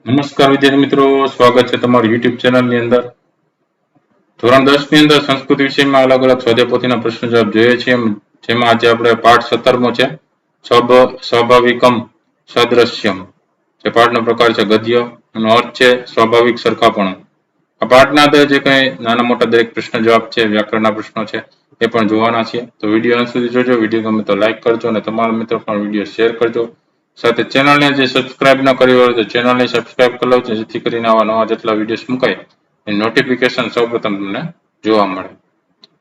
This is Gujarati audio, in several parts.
નમસ્કાર વિદ્યાર્થી મિત્રો, સ્વાગત છે તમારું યુટ્યુબ ચેનલની અંદર. ધોરણ 10 ની અંદર સંસ્કૃત વિષયમાં અલગ અલગ સ્વાધ્યાય પોથીના પ્રશ્નો જવાબ જોઈએ છીએ. જેમાં આજે આપણે પાઠ 17મો છે, સ્વાભાવિકમ સાદ્રશ્યમ. જે પાઠનો પ્રકાર છે ગદ્ય, એનો અર્થ છે સ્વાભાવિક સરખાપણું. આ પાઠના આધારે જે કંઈ નાના મોટા દરેક પ્રશ્ન જવાબ છે, વ્યાકરણના પ્રશ્નો છે, એ પણ જોવાના છે. તો વિડીયો અંત સુધી જોજો. વિડીયો ગમે તો લાઈક કરજો અને તમારા મિત્રો પણ વિડીયો શેર કરજો. સાથે ચેનલને જે સબસ્ક્રાઇબ ન કરી હોય તો ચેનલને સબસ્ક્રાઇબ કરી લો, જેથી કરીને આવા નવા જેટલા વિડીયોઝ મુકાય એ નોટિફિકેશન સૌપ્રથમ તમને જોવા મળે.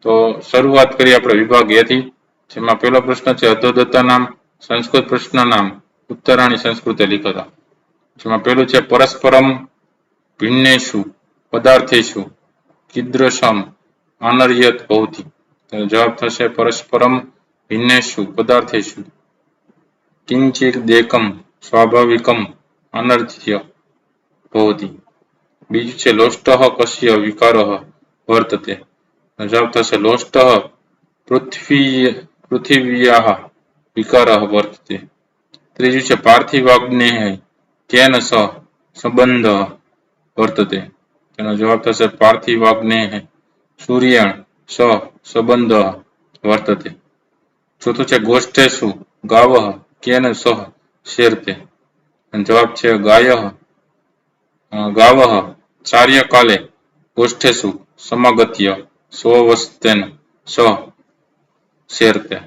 તો શરૂઆત કરીએ આપણે વિભાગ એ થી, જેમાં પહેલો પ્રશ્ન છે અધોદત્તા નામ સંસ્કૃત પ્રશ્ન નામ ઉત્તરાણી સંસ્કૃતે લિખતા. જેમાં પહેલું છે પરસ્પરમ ભિન્નેષુ પદાર્થેષુ કીદૃશમ આનર્યત ભવતિ. તેનો જવાબ થશે પરસ્પરમ ભિન્નેષુ પદાર્થેષુ કિંચિત દેકમ સ્વાભાવિકમ અનર્થ્ય ભવતિ. બીજું છે લોષ્ટઃ કસ્ય વિકારઃ વર્તતે. જવાબ થશે લોષ્ટઃ પૃથિવ્યાઃ વિકારઃ વર્તતે. ત્રીજું છે પાર્થિવાગ્નેઃ કેન સહ સંબંધઃ વર્તતે. તેનો જવાબ થશે પાર્થિવાગ્નેઃ સૂર્યેણ સહ સંબંધઃ વર્તતે. ચોથું છે ગોષ્ઠેષુ ગાવઃ કેન સહ શેરતે. જવાબ છે ગાવઃ ચાર્યકાલે ગોષ્ઠેષુ સમાગત્ય સ્વવસ્તેન સહ શેરતે.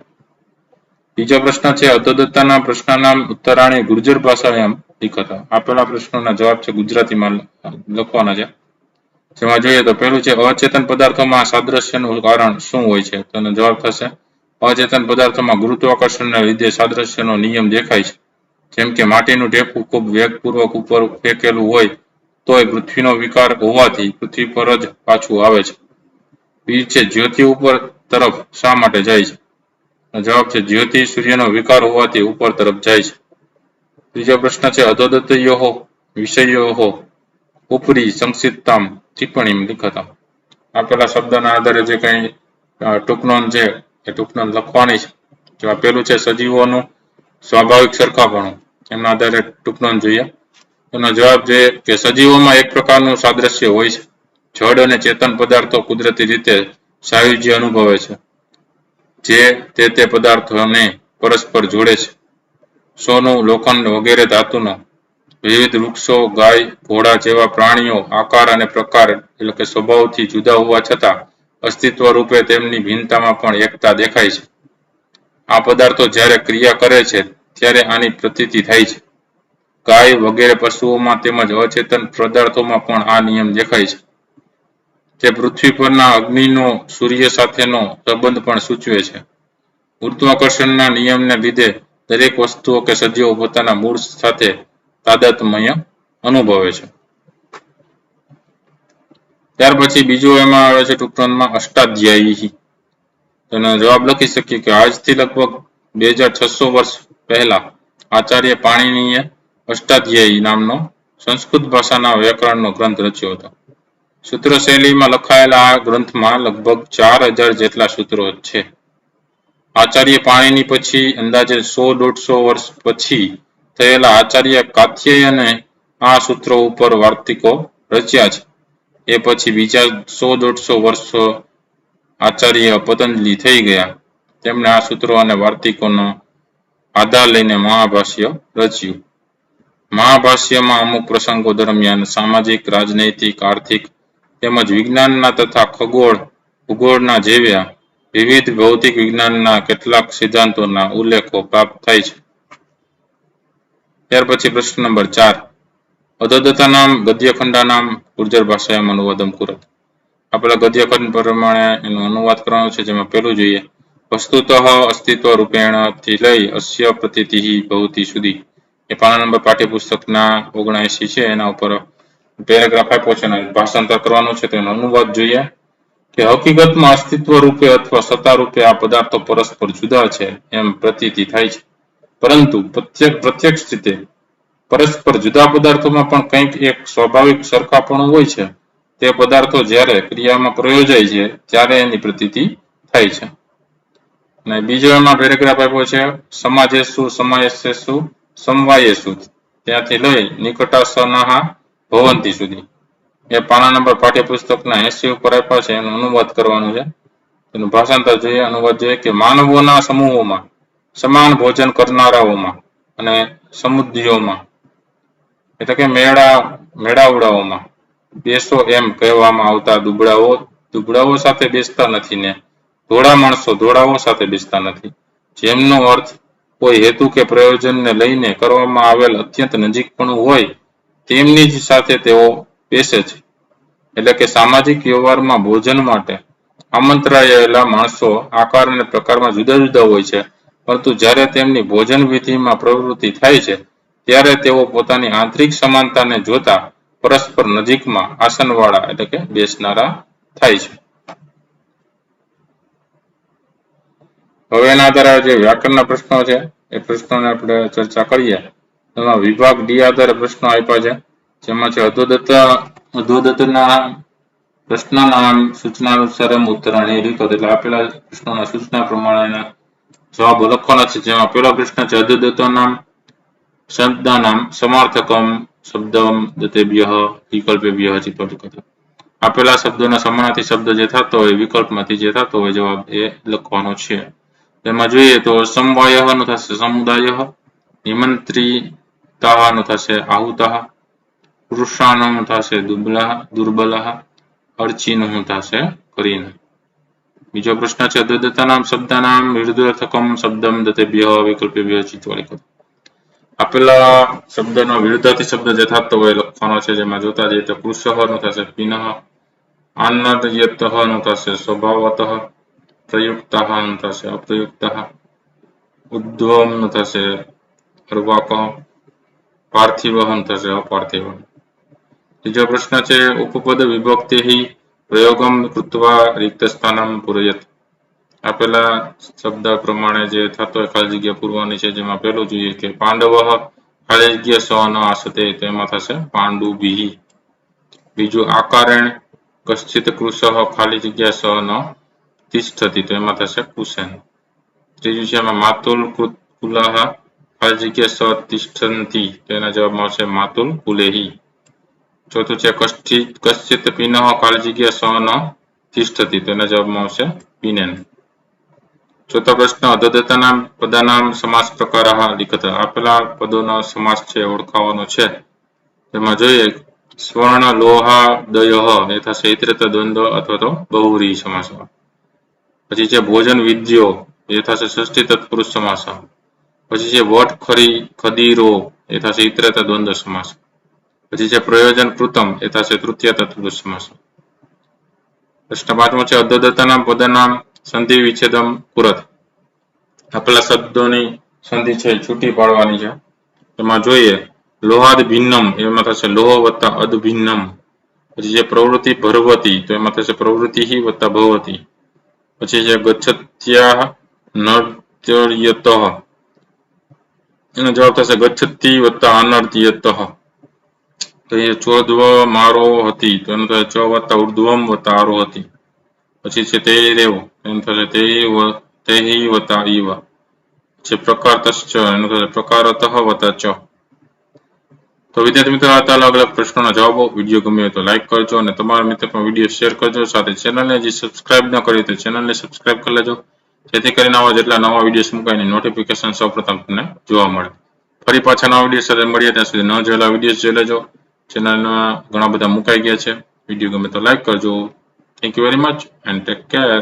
બીજો પ્રશ્ન છે અધોદત્તાના પ્રશ્નનામ ઉત્તરાણી ગુર્જર ભાષાયામ લિખતા. આપેલા પ્રશ્નોના જવાબ છે ગુજરાતીમાં લખવાના છે. જેમાં જોઈએ તો પહેલું છે અચેતન પદાર્થોમાં સાદ્રશ્યનું કારણ શું હોય છે? તેનો જવાબ થશે અચેતન પદાર્થોમાં ગુરુત્વાકર્ષણને લીધે સાદ્રશ્યનો નિયમ દેખાય છે. જેમ કે માટીનું ઢેફું ખૂબ વેગપૂર્વક ઉપર ફેંકેલું હોય તોય પૃથ્વીનો વિકાર હોવાથી પૃથ્વી પર જ પાછું આવે છે. બીજું છે જ્યોતિ ઉપર તરફ શા માટે જાય છે? જવાબ છે જ્યોતિ સૂર્યનો વિકાર હોવાથી ઉપર તરફ જાય છે. ત્રીજો પ્રશ્ન છે અધોદત્તયોઃ વિષયોઃ ઉપરી સંક્ષિપ્તામ ટિપ્પણીમ લિખતા. આપેલા શબ્દના આધારે જે કંઈ ટૂંકનોંધ છે એ ટૂંકનોંધ લખવાની છે. જેમાં પહેલું છે સજીવોનું સ્વાભાવિક સરખાપણું. એના આધારે ટૂંકનોંધ જોઈએ. એનો જવાબ છે કે સજીવોમાં એક પ્રકારનું સાદ્રશ્ય હોય છે. જડ અને ચેતન પદાર્થો કુદરતી રીતે સાયુજ્ય અનુભવે છે, જે તે પદાર્થોને પરસ્પર જોડે છે. સોનું, લોખંડ વગેરે ધાતુનો વિવિધ વૃક્ષો, ગાય, ઘોડા જેવા પ્રાણીઓ આકાર અને પ્રકાર એટલે કે સ્વભાવથી જુદા હોવા છતાં અસ્તિત્વ રૂપે તેમની ભિન્નતામાં પણ એકતા દેખાય છે. આ પદાર્થો જ્યારે ક્રિયા કરે છે ત્યારે આની પ્રતીતિ થાય છે. ગાય વગેરે પશુઓમાં તેમજ અચેતન પદાર્થોમાં પણ આ નિયમ દેખાય છે. તે પૃથ્વી પરના અગ્નિનો સૂર્ય સાથેનો સંબંધ પણ સૂચવે છે. ગુરુત્વાકર્ષણના નિયમને લીધે દરેક વસ્તુઓ કે સજીવો પોતાના મૂળ સાથે તાદાત્મ્ય અનુભવે છે. ત્યાર પછી બીજું એમાં આવે છે ટૂંકનોંધમાં અષ્ટાધ્યાયી. તેનો જવાબ લખી શકીએ કે આજથી લગભગ 2600 વર્ષ પહેલા આચાર્ય પાણિનીએ અષ્ટાધ્યાયી નામનો સંસ્કૃત ભાષાના વ્યાકરણનો ગ્રંથ રચ્યો હતો. સૂત્ર શૈલીમાં લખાયેલા આ ગ્રંથમાં લગભગ 4000 જેટલા સૂત્રો છે. આચાર્ય પાણિની પછી અંદાજે 100-150 વર્ષ પછી થયેલા આચાર્ય કાત્યાયને આ સૂત્રો ઉપર વાર્તિકો રચ્યા છે. એ પછી બીજા 100-150 વર્ષ આચાર્ય પતંજલિ થઈ ગયા. તેમણે આ સૂત્રો અને વાર્તિકોનો આધાર લઈને મહાભાષ્ય રચ્યું. મહાભાષ્યમાં અમુક પ્રસંગો દરમિયાન સામાજિક, રાજનૈતિક, આર્થિક તેમજ વિજ્ઞાનના તથા ખગોળ, ભૂગોળના જેવા વિવિધ ભૌતિક વિજ્ઞાનના કેટલાક સિદ્ધાંતોના ઉલ્લેખો પ્રાપ્ત થાય છે. ત્યાર પછી પ્રશ્ન નંબર 4. અધોદત્તા નામ ગદ્યખંડા નામ ગુર્જર ભાષાયામ અનુવાદમ કુરત. આપેલા ગદ્યખંડ પ્રમાણે એનો અનુવાદ કરવાનો છે. જેમાં પહેલું જોઈએ વસ્તુતઃ અસ્તિત્વ રૂપેણ થી લઈ અસ્ય પ્રતીતિ ભવતિ સુધી. એ પાના નંબર પાઠ્યપુસ્તકના 79 છે. એના ઉપર પેરેગ્રાફ આપ્યો છે અને ભાષાંતર કરવાનું છે. તેનો અનુવાદ જોઈએ કે હકીકતમાં અસ્તિત્વ રૂપે અથવા સત્તા રૂપે આ પદાર્થો પરસ્પર જુદા છે એમ પ્રતીતિ થાય છે. પરંતુ પ્રત્યક્ષ રીતે પરસ્પર જુદા પદાર્થોમાં પણ કંઈક એક સ્વાભાવિક સરખાપણું હોય છે. તે પદાર્થો જ્યારે ક્રિયામાં પ્રયોજાય છે ત્યારે એની પ્રતીતિ થાય છે. અને બીજો એમાં પેરેગ્રાફ આપ્યો છે સમાજેષુ સમાયેષુ સમવાયેષુ ત્યાંથી લઈ નિકટાસનાહ ભવંતી સુધી એ પાના નંબર પાઠ્યપુસ્તકના 80 ઉપર આપ્યા છે. એનો અનુવાદ કરવાનું છે. એનું ભાષાંતર જોઈએ, અનુવાદ જોઈએ કે માનવોના સમૂહોમાં, સમાન ભોજન કરનારાઓમાં અને સમુદ્રીઓમાં એટલે કે મેળાવડાઓમાં બેસો એમ કહેવામાં આવતા દુબળાઓ સાથે બેસતા નથી ને ધોળા માણસો ધોળાઓ સાથે બેસતા નથી, જેમનો અર્થ કોઈ હેતુ કે પ્રયોજનને લઈને કરવામાં આવેલ અત્યંત નજીકપણું હોય તેમની જ સાથે તેઓ બેસે છે. એટલે કે સામાજિક વ્યવહારમાં ભોજન માટે આમંત્રાયેલા માણસો આકાર અને પ્રકારમાં જુદા જુદા હોય છે, પરંતુ જ્યારે તેમની ભોજન વિધિમાં પ્રવૃત્તિ થાય છે ત્યારે તેઓ પોતાની આંતરિક સમાનતાને જોતા પરસ્પર નજીકમાં આસનવાળા એટલે કે બેસનારા થાય છે. હવે એના આધારે જે વ્યાકરણના પ્રશ્નો છે એ પ્રશ્નોને આપણે ચર્ચા કરીએ. એમાં વિભાગ ડી આધારે પ્રશ્નો આપ્યા છે, જેમાં છે અધોદત્તના પ્રશ્નના સૂચનાનુસારમ ઉત્તરાણી રીતો, એટલે આપેલા પ્રશ્નોના સૂચના પ્રમાણેના જવાબો લખવાના છે. જેમાં પહેલો પ્રશ્ન છે અધોદત્તનામ શબ્દાનામ સમાર્થકમ શબ્દમ દતેભ્યઃ વિકલ્પેભ્યઃ ચિત્તોલિખત. આપેલા શબ્દોના સમાનાર્થી શબ્દ જે થતો હોય વિકલ્પમાંથી જે થતો હોય જવાબ એ લખવાનો છે. તેમાં જોઈએ તો સમવાયઃ નું થશે સમુદાયઃ, નિમંત્રિતાઃ નું થશે આહુતઃ, પુરુષાણમ થશે દુર્બલઃ, અર્ચિનું થશે કરીન. બીજો પ્રશ્ન છે અધોદત્તનામ શબ્દાનામ વિરુદ્ધાર્થકમ શબ્દમ દતેભ્યઃ વિકલ્પેભ્યઃ ચિત્તોલિખત. આપેલા શબ્દનો વિરુદ્ધાર્થી શબ્દ જે થતો હોય લખવાનો છે. જેમાં જોતા જઈએ તો કૃષઃ નું થશે પિનઃ, આનર્યતઃ નું થશે સ્વભાવતઃ, પ્રયુક્તઃ નું થશે અપ્રયુક્તઃ, ઉદ્ધવમ નું થશે અર્વાકઃ, પાર્થિવઃ નું થશે અપાર્થિવઃ. ત્રીજો પ્રશ્ન છે ઉપપદ વિભક્તિ પ્રયોગમ કૃત્વા રિક્તસ્થાનમ પૂરયત. આપેલા શબ્દ પ્રમાણે જે થતો હોય ખાલી જગ્યા પૂરવાની છે. જેમાં પેલું જોઈએ કે પાંડવ ખાલી જગ્યા સ ન આસતે, તેમાં થશે પાંડુભિઃ. બીજું આકારેણ કશ્ચિત કૃષઃ ખાલી જગ્યા સ ન તિષ્ઠતિ, તો એમાં થશે કુસેન. ત્રીજું છે એમાં માતુલ કુલઃ ખાલી જગ્યા સ તિષ્ઠન્તિ, તો એના જવાબમાં આવશે માતુલ કુલેહી. ચોથું છે કશ્ચિત પિનઃ ખાલી જગ્યા સ ન તિષ્ઠતિ, તો એના જવાબમાં આવશે પિનેન. ચોથો પ્રશ્ન અધોદત્તનામ પદાનામ સમાસ પ્રકારઃ લિખત. આપેલા પદોનો સમાસ છે ઓળખાવાનો છે. તેમાં જોઈએ સ્વર્ણ લોહાદયઃ એ થશે ઇતરેતર દ્વંદ્વ અથવા તો બહુવ્રીહી સમાસ. પછી છે ભોજન વિદ્યો એ થશે ષષ્ઠી તત્પુરુષ સમાસ. પછી છે વટ ખદીરો એ થશે ઇતરેતર દ્વંદ્વ સમાસ. પછી છે પ્રયોજન કૃતમ એ થશે તૃતીય તત્પુરુષ સમાસ. પ્રશ્ન 5મો છે અધોદત્તનામ પદનામ સંધિ વિચ્છેદમ કુરત. આપેલા શબ્દોની સંધિ છે છૂટી પાડવાની છે. એમાં જોઈએ લોહાદ ભિન્નમ એમાં થશે લોહ વત્તા અદ ભિન્નમ. પછી છે પ્રવૃત્તિ ભરવતી, તો એમાં થશે પ્રવૃત્તિ વત્તા ભવતી. પછી છે ગચ્છત્યાઃ નર્તયતઃ, એનો જવાબ થશે ગચ્છતિ વત્તા અનર્તયતઃ. તો એ ચોદ્વ મારો હતી, તો એનો થશે ચ વત્તા ઉર્ધ્વમ વત્તા આરો હતી. પછી છે તે રેવ, એનું થશે તેહિ વત્તા ઈવ. છે પ્રકારતશ્ચ, એનું થશે પ્રકારતઃ વત્તા ચ. તો વિદ્યાર્થી મિત્રો આ અલગ અલગ પ્રશ્નોના જવાબો. વિડીયો ગમ્યો તો લાઈક કરજો અને તમારા મિત્રો પણ વિડીયો શેર કરજો. સાથે ચેનલને જે સબસ્ક્રાઇબ ન કરી તો ચેનલને સબસ્ક્રાઇબ કરી લેજો, જેથી કરીને આવા જેટલા નવા વિડીયોઝ મુકાયની નોટિફિકેશન સૌપ્રથમ તમને જોવા મળે. ફરી પાછા નવા વિડીયો સાથે મળીએ, ત્યાં સુધી ન જોયેલા વિડીયોઝ જોઈ લેજો. ચેનલમાં ઘણા બધા મુકાઈ ગયા છે. વિડીયો ગમે તો લાઈક કરજો. Thank you very much and take care.